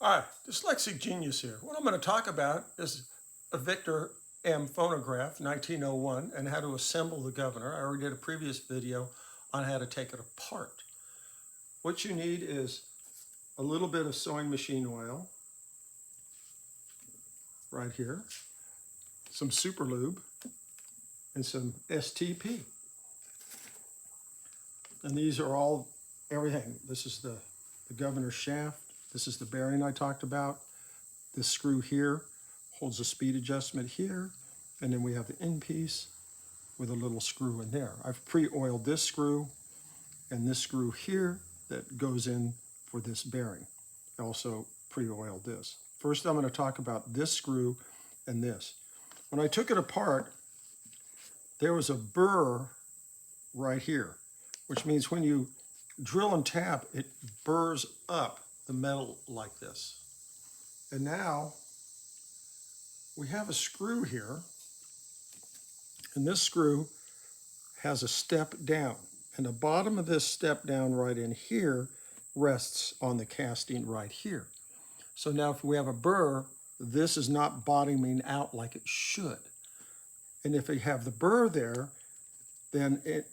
Hi, Dyslexic Genius here. What I'm going to talk about is a Victor M phonograph, 1901, and how to assemble the governor. I already did a previous video on how to take it apart. What you need is a little bit of sewing machine oil, right here, some super lube, and some STP. And these are all, everything. This is the governor shaft. This is the bearing I talked about. This screw here holds the speed adjustment here. And then we have the end piece with a little screw in there. I've pre-oiled this screw and this screw here that goes in for this bearing. I also pre-oiled this. First, I'm going to talk about this screw and this. When I took it apart, there was a burr right here, which means when you drill and tap, it burrs up the metal like this. And now we have a screw here, and this screw has a step down, and the bottom of this step down right in here rests on the casting right here. So now if we have a burr, this is not bottoming out like it should. And if we have the burr there, then it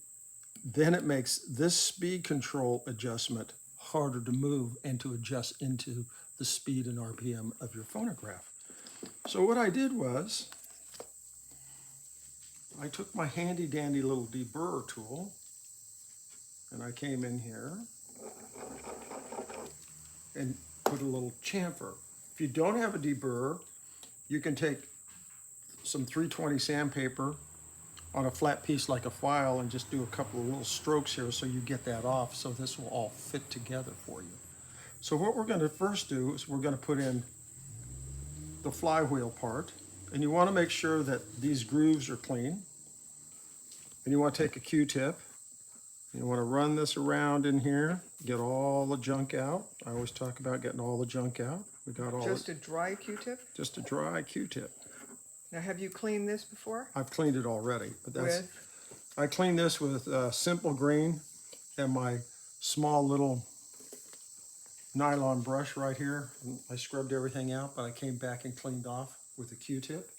makes this speed control adjustment harder to move and to adjust into the speed and RPM of your phonograph. So what I did was, I took my handy dandy little deburrer tool and I came in here and put a little chamfer. If you don't have a deburrer, you can take some 320 sandpaper on a flat piece like a file and just do a couple of little strokes here so you get that off, so this will all fit together for you. So what we're going to first do is we're going to put in the flywheel part, and you want to make sure that these grooves are clean. And you want to take a Q-tip, you want to run this around in here, get all the junk out. I always talk about getting all the junk out. We got all Just a dry Q-tip? Just a dry Q-tip. Now, have you cleaned this before? I've cleaned it already, but that's. With? I cleaned this with Simple Green and my small little nylon brush right here. I scrubbed everything out, but I came back and cleaned off with a Q-tip.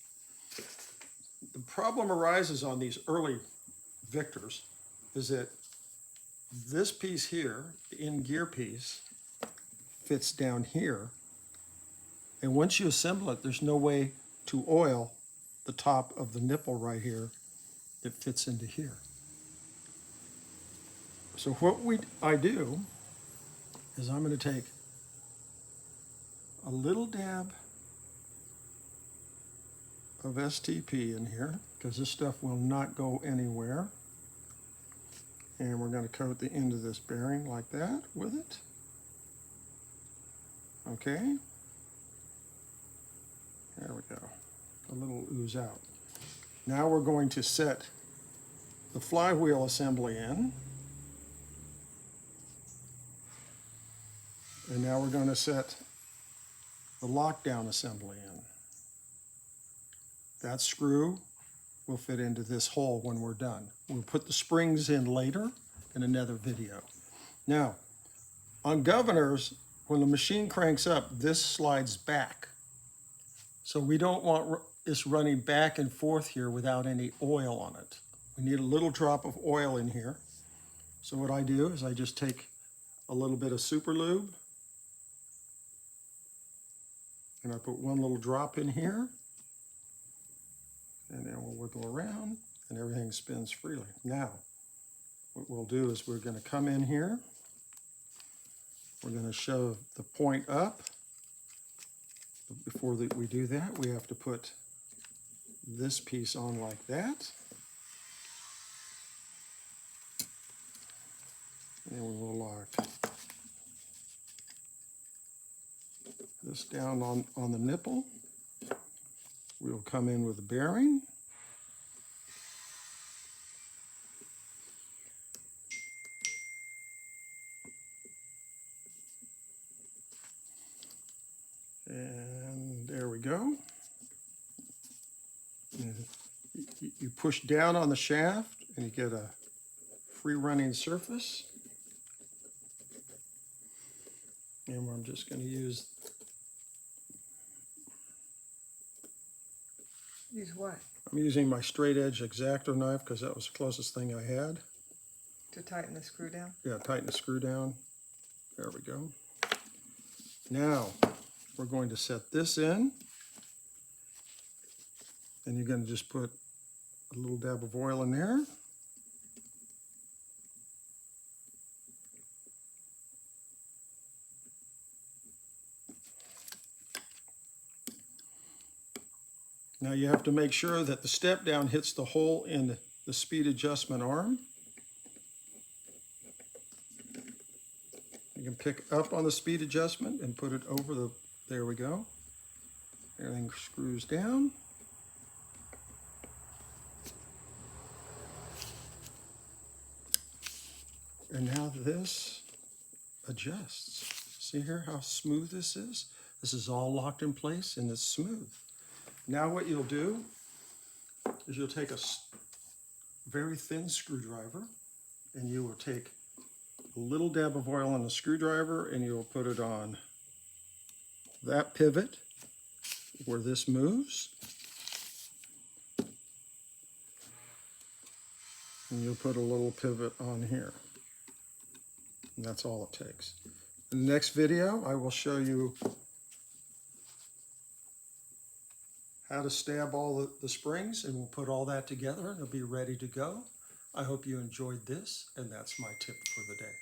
The problem arises on these early Victors is that this piece here, the in-gear piece, fits down here. And once you assemble it, there's no way to oil the top of the nipple right here that fits into here. So what I do is I'm going to take a little dab of STP in here, because this stuff will not go anywhere. And we're going to coat the end of this bearing like that with it. Okay. There we go. A little ooze out. Now we're going to set the flywheel assembly in. And now we're going to set the lockdown assembly in. That screw will fit into this hole when we're done. We'll put the springs in later in another video. Now, on governors, when the machine cranks up, this slides back. So we don't want this running back and forth here without any oil on it. We need a little drop of oil in here. So what I do is I just take a little bit of super lube and I put one little drop in here, and then we'll wiggle around and everything spins freely. Now, what we'll do is we're going to come in here. We're going to shove the point up. But before we do that, we have to put this piece on like that. And we will lock this down on the nipple. We'll come in with the bearing. And there we go. You push down on the shaft and you get a free running surface. And I'm just going to use Use what? I'm using my straight edge X-Acto knife because that was the closest thing I had. To tighten the screw down? Yeah, tighten the screw down. There we go. Now, we're going to set this in. And you're going to just put a little dab of oil in there. Now you have to make sure that the step down hits the hole in the speed adjustment arm. You can pick up on the speed adjustment and put it over the, there we go. Everything screws down. And now this adjusts. See here how smooth this is? This is all locked in place and it's smooth. Now what you'll do is you'll take a very thin screwdriver and you will take a little dab of oil on the screwdriver and you'll put it on that pivot where this moves. And you'll put a little pivot on here. And that's all it takes. In the next video, I will show you how to stab all the springs, and we'll put all that together and it'll be ready to go. I hope you enjoyed this, and that's my tip for the day.